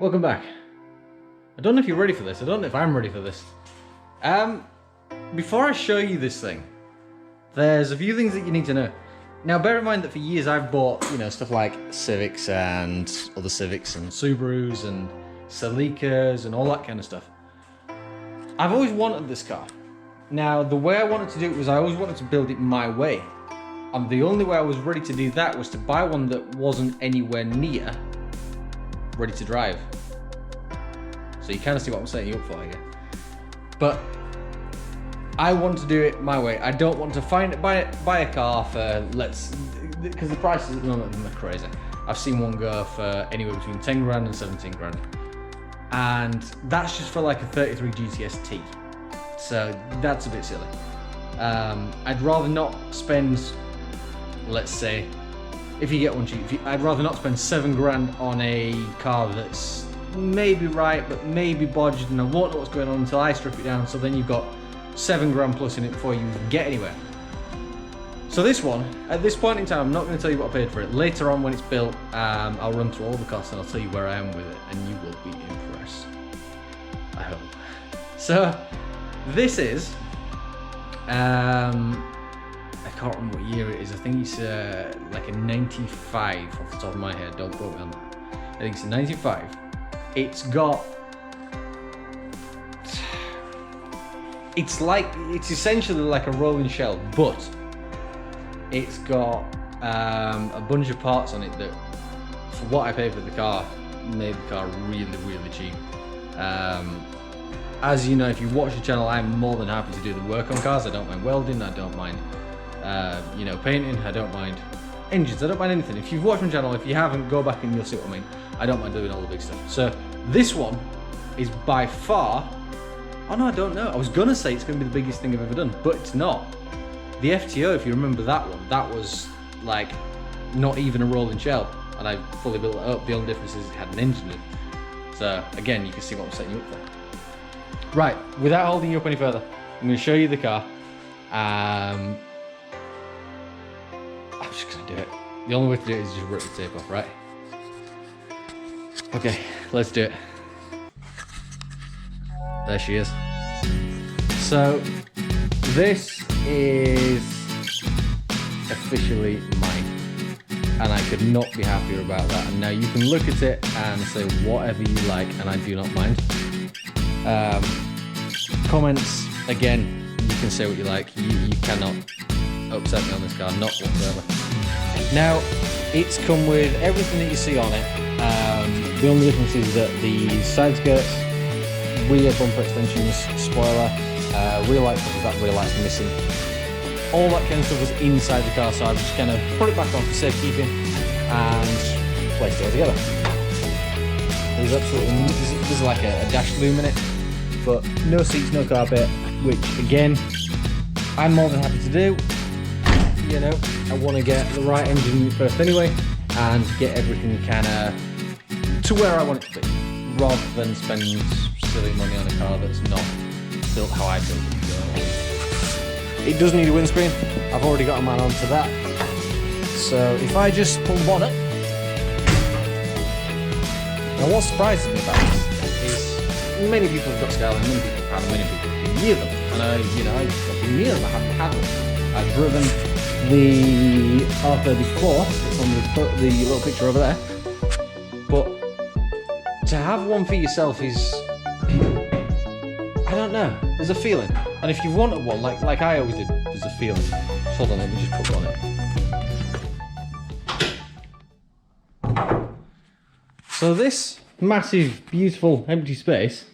Welcome back. I don't know if you're ready for this. I don't know if I'm ready for this. Before I show you this thing, there's a few things that you need to know. Now, bear in mind that for years I've bought, stuff like Civics and other Civics and Subarus and Celicas and all that kind of stuff. I've always wanted this car. Now, the way I wanted to do it was I always wanted to build it my way. And the only way I was ready to do that was to buy one that wasn't anywhere near ready to drive. So you kind of see what I'm setting you up for here. But I want to do it my way. I don't want to buy a car for, because the prices at the moment are crazy. I've seen one go for anywhere between 10 grand and 17 grand. And that's just for like a 33 GTS-T. So that's a bit silly. I'd rather not spend, let's say, if you get one cheap, I'd rather not spend 7 grand on a car that's maybe right, but maybe bodged, and I won't know what's going on until I strip it down, so then you've got 7 grand plus in it before you even get anywhere. So this one, at this point in time, I'm not going to tell you what I paid for it. Later on when it's built, I'll run through all the costs and I'll tell you where I am with it, and you will be impressed. I hope. So, this is, I can't remember what year it is. I think it's like a 95 off the top of my head. Don't quote me on that. I think it's a 95. It's essentially like a rolling shell, but it's got a bunch of parts on it that, for what I paid for the car, made the car really, really cheap. As you know, if you watch the channel, I'm more than happy to do the work on cars. I don't mind welding, I don't mind painting, I don't mind engines, I don't mind anything. If you've watched my channel, if you haven't, go back and you'll see what I mean. I don't mind doing all the big stuff. So this one is by far, oh no, I don't know. I was gonna say it's gonna be the biggest thing I've ever done, but it's not. The FTO, if you remember that one, that was like not even a rolling shell, and I fully built it up. The only difference is it had an engine in it. So again, you can see what I'm setting you up for. Right, without holding you up any further, I'm gonna show you the car. I'm just gonna do it. The only way to do it is just rip the tape off, right? Okay, let's do it. There she is. So, this is officially mine, and I could not be happier about that. And now you can look at it and say whatever you like, and I do not mind. Comments, again, you can say what you like. You cannot upset me on this car, not whatsoever. Now, it's come with everything that you see on it. The only difference is that the side skirts, rear bumper extensions, spoiler, rear lights, because that rear light's missing. All that kind of stuff was inside the car, so I've just kind of put it back on for safekeeping and placed it all together. There's absolutely, there's like a dash loom in it, but no seats, no carpet, which again, I'm more than happy to do. I want to get the right engine in it first anyway, and get everything kind of to where I want it to be, rather than spend silly money on a car that's not built how I built it. It does need a windscreen. I've already got a man onto that. So if I just pull the bonnet, now what surprises me about this is many people have got Skyline, many people have had them, many people have been near them, and I've been near them, I haven't had one. I've driven the R34 that's on the little picture over there, but to have one for yourself is, I don't know, there's a feeling. And if you wanted one, like I always did, there's a feeling. Hold on, let me just put it on it. So this massive, beautiful, empty space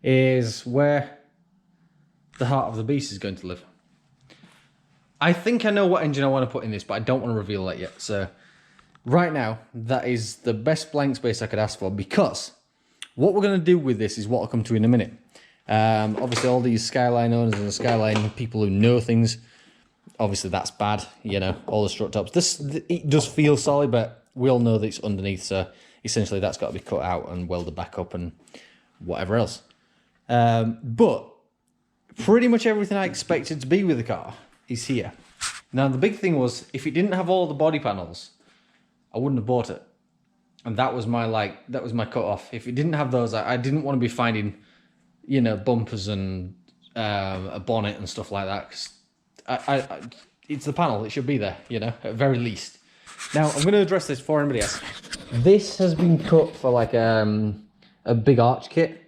is where the heart of the beast is going to live. I think I know what engine I want to put in this, but I don't want to reveal that yet. So right now, that is the best blank space I could ask for, because what we're going to do with this is what I'll come to in a minute. Obviously, all these Skyline owners and the Skyline people who know things, obviously that's bad, all the strut tops. It does feel solid, but we all know that it's underneath, so essentially that's got to be cut out and welded back up and whatever else. But pretty much everything I expected to be with the car is here. Now, the big thing was, if it didn't have all the body panels, I wouldn't have bought it. And that was my cut off. If it didn't have those, I didn't want to be finding, you know, bumpers and a bonnet and stuff like that. Because it's the panel. It should be there, you know, at very least. Now, I'm going to address this for anybody else. This has been cut for like a big arch kit.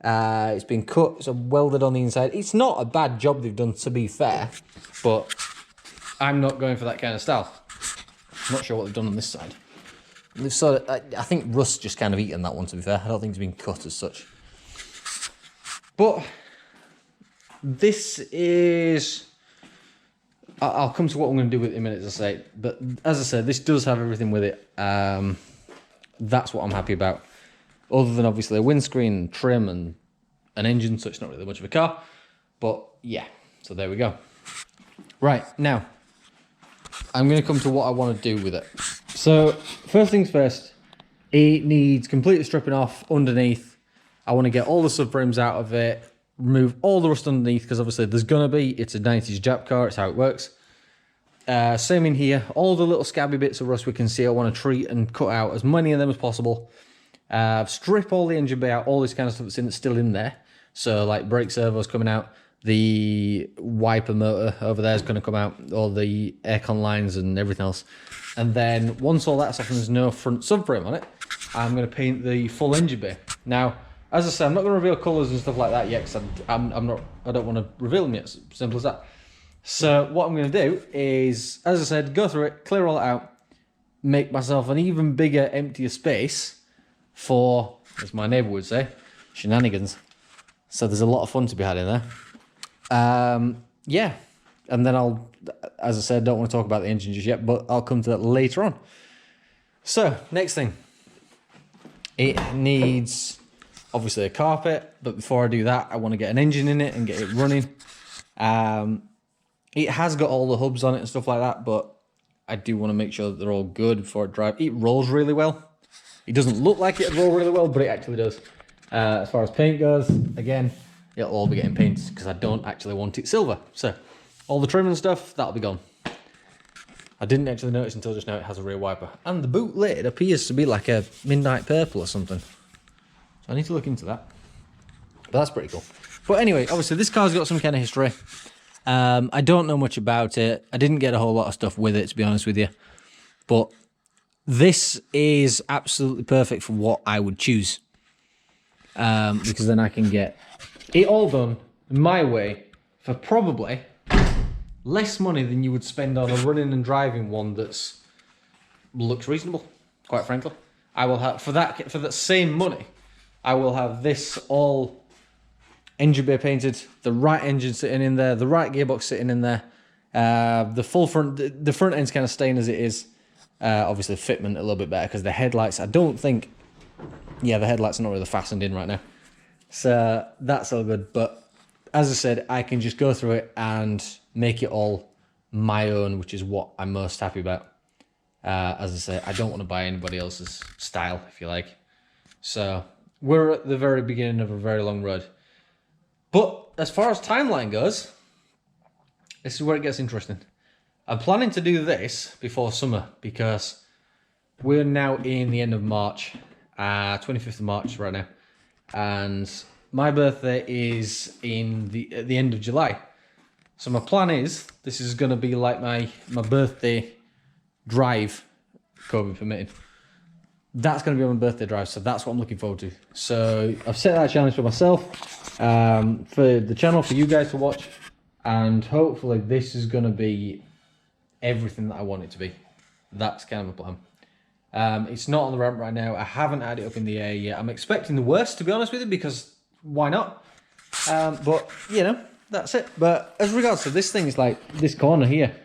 It's been cut, so welded on the inside. It's not a bad job they've done, to be fair, but I'm not going for that kind of style. I'm not sure what they've done on this side. They've sort of, I think rust just kind of eaten that one, to be fair. I don't think it's been cut as such. But this is... I'll come to what I'm going to do with it in a minute, as I say. But as I said, this does have everything with it. That's what I'm happy about. Other than obviously a windscreen, trim, and an engine, so it's not really much of a car. But yeah, so there we go. Right, now, I'm going to come to what I want to do with it. So, first things first, it needs completely stripping off underneath. I want to get all the subframes out of it, remove all the rust underneath, because obviously there's going to be, it's a 90s Jap car, it's how it works. Same in here, all the little scabby bits of rust we can see, I want to treat and cut out as many of them as possible. Strip all the engine bay out, all this kind of stuff that's still in there. So like brake servos coming out, the wiper motor over there is going to come out, all the aircon lines and everything else. And then once all that's off and there's no front subframe on it, I'm going to paint the full engine bay. Now, as I said, I'm not going to reveal colours and stuff like that yet, because I don't want to reveal them yet. Simple as that. So what I'm going to do is, as I said, go through it, clear all it out, make myself an even bigger, emptier space for, as my neighbour would say, shenanigans. So there's a lot of fun to be had in there. Yeah, and then I'll, as I said, don't want to talk about the engine just yet, but I'll come to that later on. So, next thing. It needs, obviously, a carpet, but before I do that, I want to get an engine in it and get it running. It has got all the hubs on it and stuff like that, but I do want to make sure that they're all good before it drives. It rolls really well. It doesn't look like it'd roll really well, but it actually does. As far as paint goes, again, it'll all be getting painted because I don't actually want it silver. So, all the trim and stuff, that'll be gone. I didn't actually notice until just now it has a rear wiper. And the boot lid appears to be like a midnight purple or something. So I need to look into that. But that's pretty cool. But anyway, obviously this car's got some kind of history. I don't know much about it. I didn't get a whole lot of stuff with it, to be honest with you. But this is absolutely perfect for what I would choose. Because then I can get it all done my way for probably less money than you would spend on a running and driving one that's looks reasonable, quite frankly. I will have for that same money, I will have this all engine bay painted, the right engine sitting in there, the right gearbox sitting in there, the full front, the front end's kind of staying as it is. Obviously fitment a little bit better because the headlights, I don't think, yeah, the headlights are not really fastened in right now. So that's all good. But as I said, I can just go through it and make it all my own, which is what I'm most happy about. As I say, I don't want to buy anybody else's style, if you like. So we're at the very beginning of a very long road. But as far as timeline goes, this is where it gets interesting. I'm planning to do this before summer because we're now in the end of March, 25th of March right now. And my birthday is in the end of July. So my plan is, this is going to be like my birthday drive, COVID permitting. That's going to be on my birthday drive, so that's what I'm looking forward to. So I've set that challenge for myself, for the channel, for you guys to watch, and hopefully this is going to be everything that I want it to be. That's kind of my plan. It's not on the ramp right now. I haven't had it up in the air yet. I'm expecting the worst, to be honest with you, because why not? But, you know, that's it. But as regards to this thing, it's like this corner here.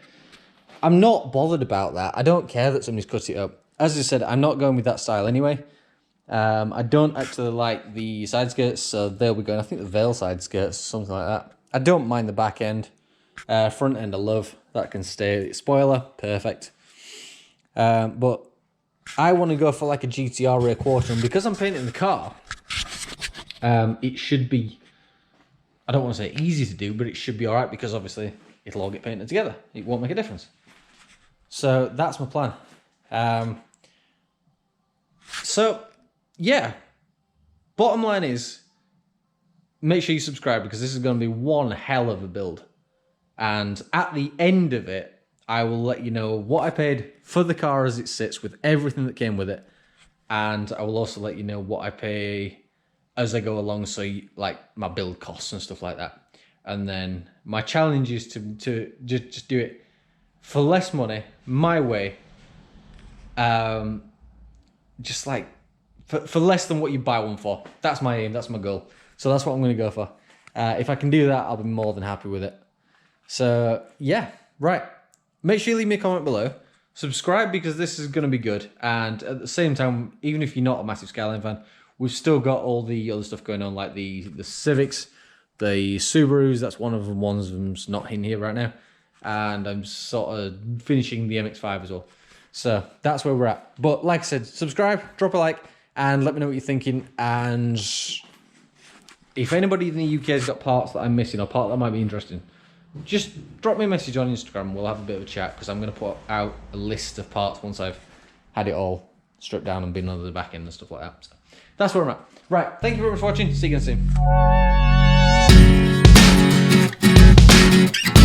I'm not bothered about that. I don't care that somebody's cut it up. As I said, I'm not going with that style anyway. I don't actually like the side skirts, so they'll be going. I think the veil side skirts, something like that. I don't mind the back end. Front end I love. That can stay. Spoiler, perfect. But I want to go for like a GTR rear quarter, and because I'm painting the car, it should be, I don't want to say easy to do, but it should be alright because obviously it'll all get painted together. It won't make a difference. So that's my plan. So, yeah. Bottom line is, make sure you subscribe because this is going to be one hell of a build. And at the end of it, I will let you know what I paid for the car as it sits with everything that came with it. And I will also let you know what I pay as I go along, so like my build costs and stuff like that. And then my challenge is to just do it for less money, my way. Just like for less than what you buy one for. That's my aim, that's my goal. So that's what I'm going to go for. If I can do that, I'll be more than happy with it. So yeah, right. Make sure you leave me a comment below. Subscribe because this is going to be good. And at the same time, even if you're not a massive Skyline fan, we've still got all the other stuff going on, like the Civics, the Subarus. That's one of them. One of them's not in here right now. And I'm sort of finishing the MX-5 as well. So that's where we're at. But like I said, subscribe, drop a like, and let me know what you're thinking. And if anybody in the UK has got parts that I'm missing or part that might be interesting, just drop me a message on Instagram. We'll have a bit of a chat because I'm going to put out a list of parts once I've had it all stripped down and been under the back end and stuff like that. So that's where I'm at. Right, thank you very much for watching. See you again soon.